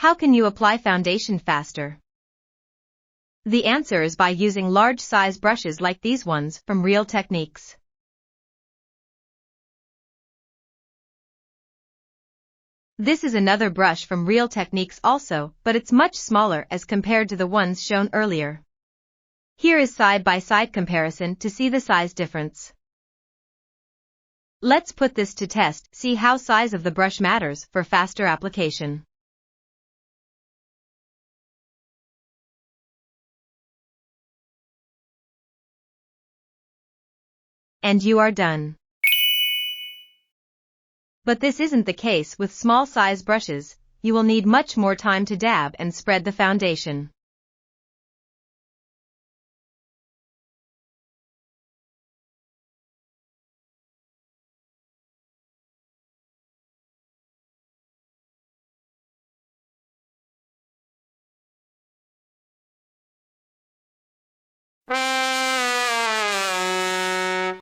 How can you apply foundation faster? The answer is by using large size brushes like these ones from Real Techniques. This is another brush from Real Techniques also, but it's much smaller as compared to the ones shown earlier. Here is side-by-side comparison to see the size difference. Let's put this to test, see how size of the brush matters for faster application. And you are done. But this isn't the case with small size brushes. You will need much more time to dab and spread the foundation.